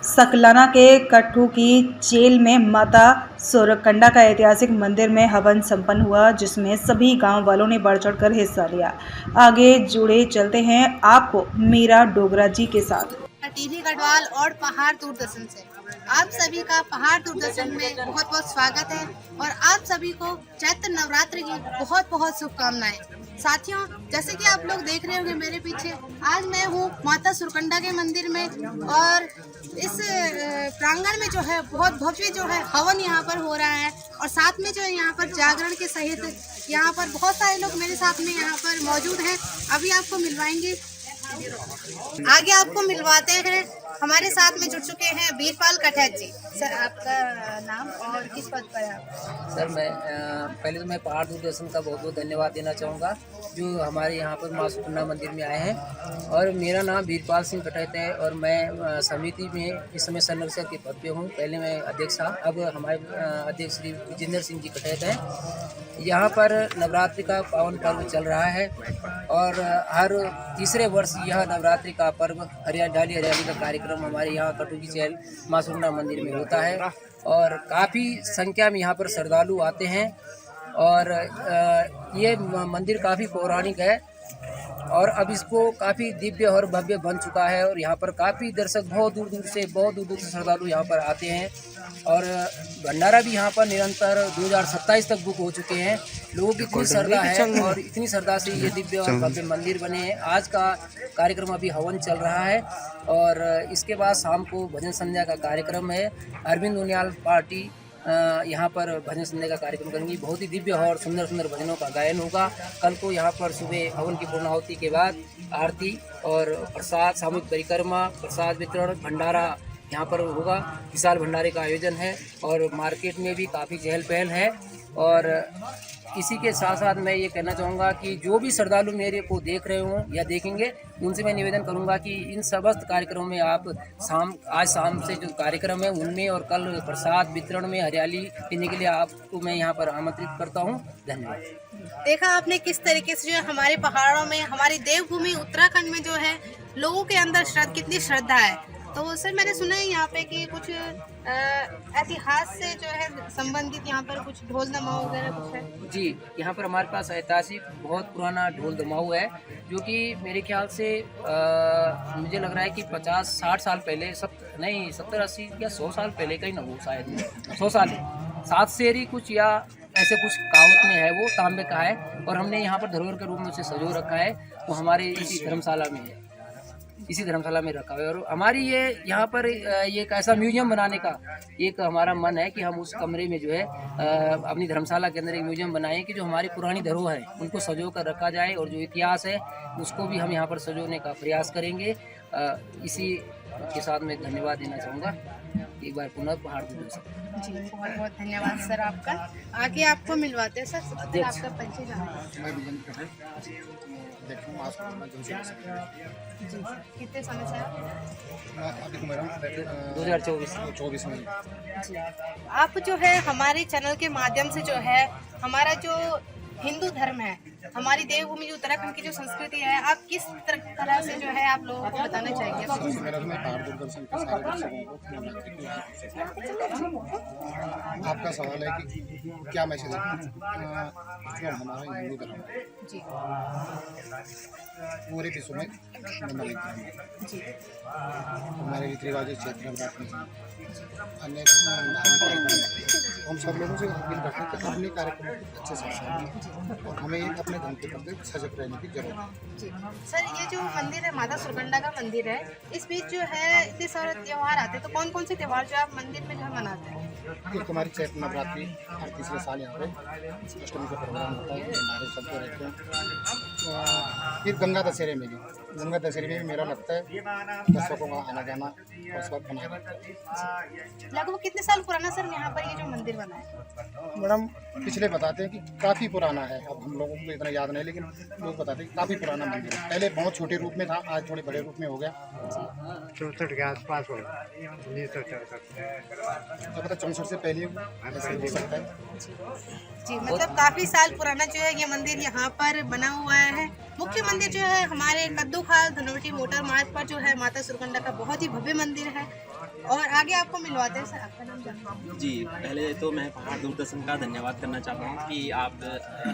सकलाना के कट्टू की जेल में माता सुरकंडा का ऐतिहासिक मंदिर में हवन संपन्न हुआ, जिसमें सभी गांव वालों ने बढ़ चढ़कर हिस्सा लिया। आगे जुड़े चलते हैं आपको मीरा डोगरा जी के साथ। टीवी गढ़वाल और पहाड़ दूरदर्शन से आप सभी का पहाड़ दूरदर्शन में बहुत बहुत स्वागत है और आप सभी को चैत्र नवरात्र की बहुत बहुत शुभकामनाएं। साथियों, जैसे कि आप लोग देख रहे होंगे मेरे पीछे, आज मैं हूँ माता सुरकंडा के मंदिर में और इस प्रांगण में जो है बहुत भव्य जो है हवन यहाँ पर हो रहा है और साथ में जो है यहाँ पर जागरण के सहित यहाँ पर बहुत सारे लोग मेरे साथ में यहाँ पर मौजूद हैं। अभी आपको मिलवाएंगे, आगे आपको मिलवाते हैं। हमारे साथ में जुड़ चुके हैं वीरपाल कठैत जी। सर, आपका नाम और किस पद पर है आप? सर, मैं पहले तो मैं पहाड़ दूरदर्शन का बहुत बहुत धन्यवाद देना चाहूँगा जो हमारे यहाँ पर माँ सुरकंडा मंदिर में आए हैं। और मेरा नाम वीरपाल सिंह कठैत है और मैं समिति में इस समय संरक्षक के पद पे हूँ। पहले मैं अध्यक्ष था, अब हमारे अध्यक्ष श्री विजेंद्र सिंह जी कठैत हैं। यहाँ पर नवरात्रि का पावन पर्व चल रहा है और हर तीसरे वर्ष यह नवरात्रि का पर्व हरियाली का कार्यक्रम हमारे यहाँ कट्टू की जेल माँ सुरकंडा मंदिर में होता है और काफ़ी संख्या में यहाँ पर श्रद्धालु आते हैं। और ये मंदिर काफ़ी पौराणिक है और अब इसको काफ़ी दिव्य और भव्य बन चुका है और यहाँ पर काफ़ी दर्शक बहुत दूर दूर से श्रद्धालु यहाँ पर आते हैं। और भंडारा भी यहाँ पर निरंतर 2027 तक बुक हो चुके हैं। लोगों की इतनी श्रद्धा है और इतनी श्रद्धा से ये दिव्य और भव्य मंदिर बने हैं। आज का कार्यक्रम अभी हवन चल रहा है और इसके बाद शाम को भजन संध्या का कार्यक्रम है। अरविंद उनियाल पार्टी यहाँ पर भजन संध्या का कार्यक्रम करेंगी। बहुत ही दिव्य और सुंदर भजनों का गायन होगा। कल को यहाँ पर सुबह हवन की पूर्णाहुति के बाद आरती और प्रसाद, सामूहिक परिक्रमा, प्रसाद वितरण, भंडारा यहाँ पर होगा। विशाल भंडारे का आयोजन है और मार्केट में भी काफ़ी चहल पहल है। और इसी के साथ साथ मैं ये कहना चाहूँगा कि जो भी श्रद्धालु मेरे को देख रहे हों या देखेंगे, उनसे मैं निवेदन करूँगा कि इन समस्त कार्यक्रमों में आप आज शाम से जो कार्यक्रम है उनमें और कल प्रसाद वितरण में हरियाली पीने के लिए आपको मैं यहाँ पर आमंत्रित करता हूँ। धन्यवाद। देखा आपने किस तरीके से जो है हमारे पहाड़ों में, हमारी देवभूमि उत्तराखंड में जो है लोगों के अंदर कितनी श्रद्धा है। तो सर, मैंने सुना है यहाँ पे कि कुछ इतिहास से जो है संबंधित यहाँ पर कुछ ढोल दमाऊ वगैरह कुछ है? जी, यहाँ पर हमारे पास ऐतिहासिक बहुत पुराना ढोल दमाऊ है जो कि मेरे ख्याल से मुझे लग रहा है कि 50-60 साल पहले, 70-80 या 100 साल पहले का ही ना हो, शायद 100 साल, 7 शेरी कुछ या ऐसे कुछ कहावत में है, वो तांबे का है और हमने यहाँ पर धरोहर के रूप में उसे सजो रखा है। वो हमारे इसी धर्मशाला में है, इसी धर्मशाला में रखा हुआ है। और हमारी ये यहाँ पर ये एक ऐसा म्यूजियम बनाने का एक हमारा मन है कि हम उस कमरे में जो है अपनी धर्मशाला के अंदर एक म्यूजियम बनाएं कि जो हमारी पुरानी धरोहर है उनको सजो कर रखा जाए और जो इतिहास है उसको भी हम यहाँ पर सजोने का प्रयास करेंगे। इसी के साथ मैं धन्यवाद देना चाहूँगा एक बार पुनः पहाड़ दूरदर्शन जी। बहुत बहुत धन्यवाद सर आपका। आगे आपको मिलवाते हैं सर, आपका परिचय जी। कितने समय से आप? 2024 में जी। आप जो है हमारे चैनल के माध्यम से जो है हमारा जो हिंदू धर्म है, हमारी देवभूमि जो उत्तराखंड की जो संस्कृति है, आप किस तरह से जो है आप लोगों को बताना चाहेंगे? आपका सवाल है कि क्या मैसेज है? हमारा हिंदू धर्म जी पूरे विश्व में जी। हमारे रीति रिवाज चैत्र नवरात्रि अन्य हम सब लोगों से अपील करते हैं कि अपने कार्यक्रम अच्छे से और हमें अपने धर्म के प्रति सजग रहने की जरूरत है। जी सर, ये जो मंदिर है माता सुरकंडा का मंदिर है, इस बीच जो है इतने सारे त्यौहार आते हैं, तो कौन कौन से त्यौहार जो आप मंदिर में जो है मनाते हैं? एक हमारी चैत्र नवरात्रि हर तीसरे साल यहाँ पे अष्टमी का प्रोग्राम होता है, हमारे सब रहते हैं। फिर गंगा दशहरे में भी मेला लगता है, दर्शकों का आना जाना और सब बना रहता है। लगभग कितने साल पुराना सर यहाँ पर ये जो मंदिर बना है? मैडम पिछले बताते हैं कि काफ़ी पुराना है, अब हम लोगों को इतना याद नहीं, लेकिन लोग बताते हैं कि काफ़ी पुराना मंदिर है। पहले बहुत छोटे रूप में था, आज थोड़े बड़े रूप में हो गया। 64 के आसपास हो, 1964 से पहले ऐसे दे सकता है। जी, मतलब काफ़ी साल पुराना जो है ये मंदिर यहाँ पर बना हुआ है। मुख्य मंदिर जो है हमारे कद्दू खाल धनवटी मोटर मार्ग पर जो है माता सुरकंडा का बहुत ही भव्य मंदिर है और आगे आपको मिलवाते हैं। सर आपका नाम जानते हैं? जी, पहले तो मैं पहाड़ दूरदर्शन का धन्यवाद करना चाहता हूँ कि आप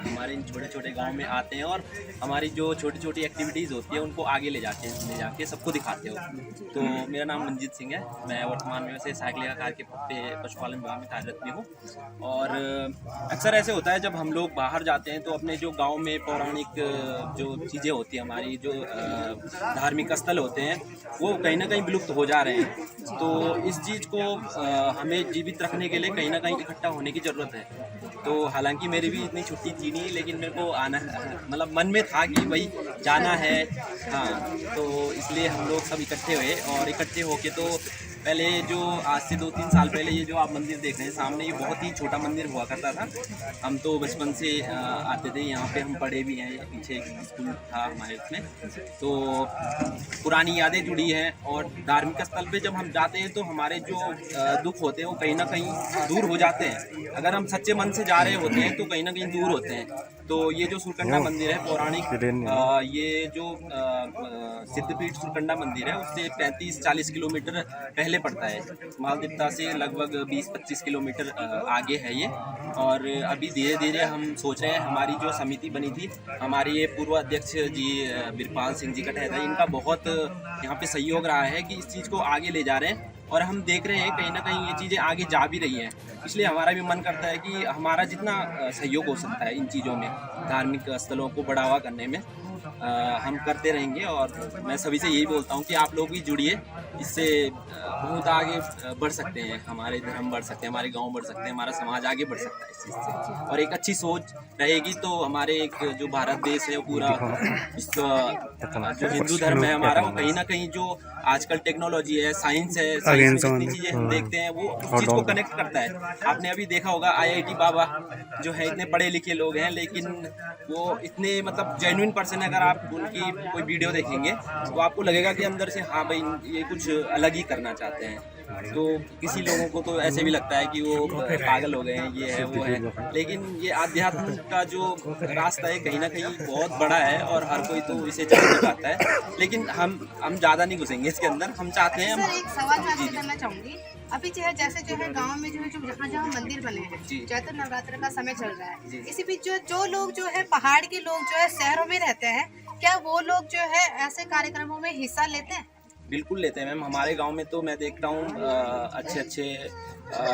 हमारे इन छोटे छोटे गांव में आते हैं और हमारी जो छोटी छोटी एक्टिविटीज़ होती है उनको आगे ले जाके सबको दिखाते हो। तो मेरा नाम मंजीत सिंह है, मैं वर्तमान में वैसे सहायक लेखाकार के पद पे पशुपालन विभाग में कार्यरत भी हूँ। और अक्सर ऐसे होता है जब हम लोग बाहर जाते हैं तो अपने जो गाँव में पौराणिक जो चीज़ें होती हैं, हमारी जो धार्मिक स्थल होते हैं, वो कहीं ना कहीं विलुप्त हो जा रहे हैं। तो इस चीज़ को हमें जीवित रखने के लिए कहीं ना कहीं इकट्ठा होने की ज़रूरत है। तो हालांकि मेरी भी इतनी छुट्टी थी नहीं, लेकिन मेरे को आना मतलब मन में था कि भाई जाना है। हाँ, तो इसलिए हम लोग सब इकट्ठे हुए और इकट्ठे होके तो पहले जो आज से 2-3 साल पहले ये जो आप मंदिर देख रहे हैं सामने, ये बहुत ही छोटा मंदिर हुआ करता था। हम तो बचपन से आते थे, यहाँ पे हम पढ़े भी हैं, पीछे एक स्कूल था हमारे उसमें, तो पुरानी यादें जुड़ी हैं। और धार्मिक स्थल पे जब हम जाते हैं तो हमारे जो दुख होते हैं वो कहीं ना कहीं दूर हो जाते हैं। अगर हम सच्चे मन से जा रहे होते हैं तो कहीं ना कहीं दूर होते हैं। तो ये जो सुरकंडा मंदिर है पौराणिक, ये जो सिद्धपीठ सुरकंडा मंदिर है उससे 35-40 किलोमीटर पहले पड़ता है। मालदीप्ता से लगभग 20-25 किलोमीटर आगे है ये। और अभी धीरे धीरे हम सोच रहे हैं, हमारी जो समिति बनी थी, हमारे ये पूर्व अध्यक्ष जी बीरपाल सिंह जी कटहैता, इनका बहुत यहाँ पे सहयोग रहा है कि इस चीज़ को आगे ले जा रहे हैं। और हम देख रहे हैं कहीं ना कहीं ये चीज़ें आगे जा भी रही हैं। इसलिए हमारा भी मन करता है कि हमारा जितना सहयोग हो सकता है इन चीज़ों में, धार्मिक स्थलों को बढ़ावा करने में, हम करते रहेंगे। और मैं सभी से यही बोलता हूँ कि आप लोग भी जुड़िए, इससे बहुत आगे बढ़ सकते हैं, हमारे धर्म बढ़ सकते हैं, हमारे गांव बढ़ सकते हैं, हमारा समाज आगे बढ़ सकता है इस चीज़ से। और एक अच्छी सोच रहेगी तो हमारे एक जो भारत देश है वो पूरा जो हिंदू धर्म है हमारा, वो कहीं ना कहीं जो आजकल टेक्नोलॉजी है, साइंस है, साइंस में जितनी चीज़ें हम देखते हैं वो उस चीज़ को कनेक्ट करता है। आपने अभी देखा होगा IIT बाबा जो है, इतने पढ़े लिखे लोग हैं लेकिन वो इतने मतलब जेन्युइन पर्सन है। अगर आप उनकी कोई वीडियो देखेंगे तो आपको लगेगा कि अंदर से हाँ भाई ये कुछ अलग ही करना चाहते हैं। तो किसी लोगों को तो ऐसे भी लगता है कि वो पागल हो गए हैं, ये है वो है, लेकिन ये आध्यात्म का जो रास्ता है कहीं ना कहीं बहुत बड़ा है और हर कोई तो इसे जानना चाहता है। लेकिन हम ज़्यादा नहीं घुसेंगे इसके अंदर। हम चाहते हैं सर एक सवाल मैं आपसे करना चाहूँगी। अभी जो है जैसे जो है गांव में जो है जहाँ जहाँ मंदिर बने हैं, चैत्र नवरात्र का समय चल रहा है, इसी बीच जो लोग जो है पहाड़ के लोग जो है शहरों में रहते हैं, क्या वो लोग जो है ऐसे कार्यक्रमों में हिस्सा लेते हैं? बिल्कुल लेते हैं मैम। हमारे गांव में तो मैं देखता हूँ अच्छे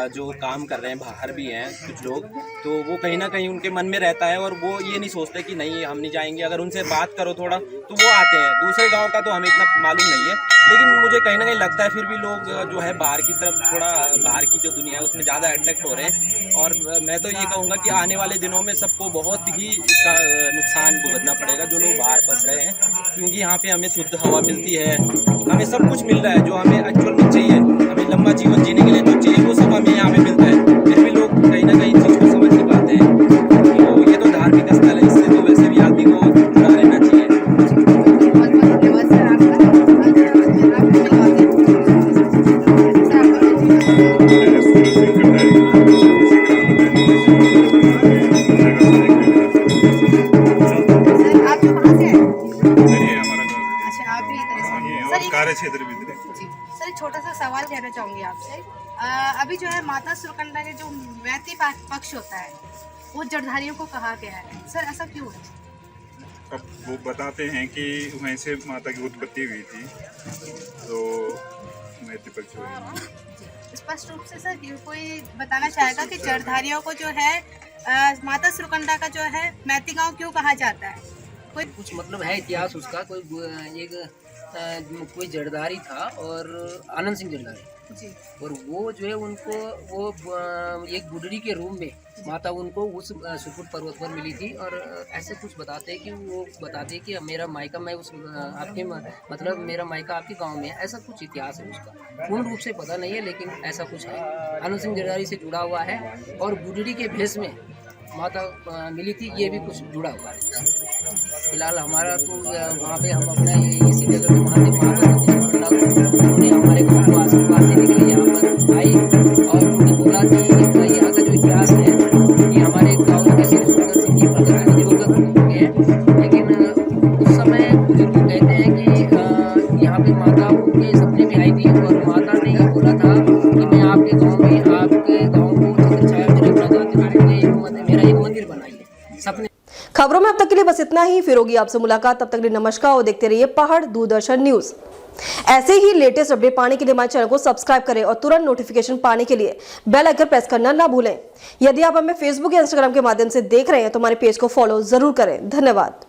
जो काम कर रहे हैं, बाहर भी हैं कुछ लोग, तो वो कहीं ना कहीं उनके मन में रहता है और वो ये नहीं सोचते कि नहीं हम नहीं जाएंगे। अगर उनसे बात करो थोड़ा तो वो आते हैं। दूसरे गांव का तो हमें इतना मालूम नहीं है, लेकिन मुझे कहीं ना कहीं लगता है फिर भी लोग जो है बाहर की तरफ, थोड़ा बाहर की जो दुनिया है उसमें ज़्यादा अट्रैक्ट हो रहे हैं। और मैं तो ये कहूँगा कि आने वाले दिनों में सबको बहुत ही इसका नुकसान भुगतना पड़ेगा जो लोग बाहर बस रहे हैं, क्योंकि यहाँ पे हमें शुद्ध हवा मिलती है, हमें सब कुछ मिल रहा है जो हमें एक्चुअल में चाहिए। हमें लंबा जीवन जीने के लिए जो चाहिए वो सब हमें यहाँ पे मिलता है, फिर भी लोग कहीं ना कहीं चीज़ को समझ नहीं पाते हैं। तो ये तो धार्मिक स्थल है, इससे तो वैसे भी आदमी को जुड़ा रहना चाहिए। बहुत बहुत धन्यवाद सर आपका। आप कहाँ से हैं? अच्छा, आप भी इधर से। कार्य क्षेत्र भी इधर। जी सर, एक छोटा सा सवाल कहना चाहूँगी आपसे। अभी जो है माता सुरकंडा के जो मैती पक्ष होता है वो जड़धारियों को कहा गया है, सर ऐसा क्यों है? अब वो बताते हैं कि वहीं से माता की उत्पत्ति हुई थी, तो मैती पक्ष हुई। स्पष्ट रूप से सर कोई बताना चाहेगा कि जड़धारियों को जो है माता सुरकंडा का जो है मैती गाँव क्यों कहा जाता है? कोई कुछ मतलब है इतिहास उसका। कोई जड़धारी था और आनंद सिंह जड़धारी जी, और वो जो है उनको वो एक गुडरी के रूम में माता उनको उस सुकुट पर्वत पर मिली थी। और ऐसे कुछ बताते हैं कि वो बताते हैं कि मेरा मायका मैं उस आपके मतलब मेरा मायका आपके गांव में है, ऐसा कुछ इतिहास है उसका। पूर्ण रूप से पता नहीं है लेकिन ऐसा कुछ है, आनंद सिंह जड़धारी से जुड़ा हुआ है। और गुडरी के भेष में माता मिली थी, ये भी कुछ जुड़ा हुआ है। फिलहाल हमारा तो वहाँ पे हम अपना इसी जगह पे उन्होंने हमारे गाँव को आशीर्वाद देने के लिए यहाँ पर आई और उन्होंने बोला कि यहाँ का जो इतिहास है कि हमारे गाँव के श्री सुंदर सिंह जी दिवंगत हो चुके हैं, लेकिन उस समय बुजुर्ग कहते हैं कि यहाँ पे माता उनके सपने में आई थी और माता ने ये बोला था कि मैं आपके गांव को छत्र छाया में रखना चाहती हूँ, मेरा एक मंदिर बनाइए सपने। खबरों में अब तक के लिए बस इतना ही। फिर होगी आपसे मुलाकात, तब तक के लिए नमस्कार और देखते रहिए पहाड़ दूरदर्शन न्यूज। ऐसे ही लेटेस्ट अपडेट पाने के लिए हमारे चैनल को सब्सक्राइब करें और तुरंत नोटिफिकेशन पाने के लिए बेल आइकन प्रेस करना ना भूलें। यदि आप हमें फेसबुक या इंस्टाग्राम के माध्यम से देख रहे हैं तो हमारे पेज को फॉलो जरूर करें। धन्यवाद।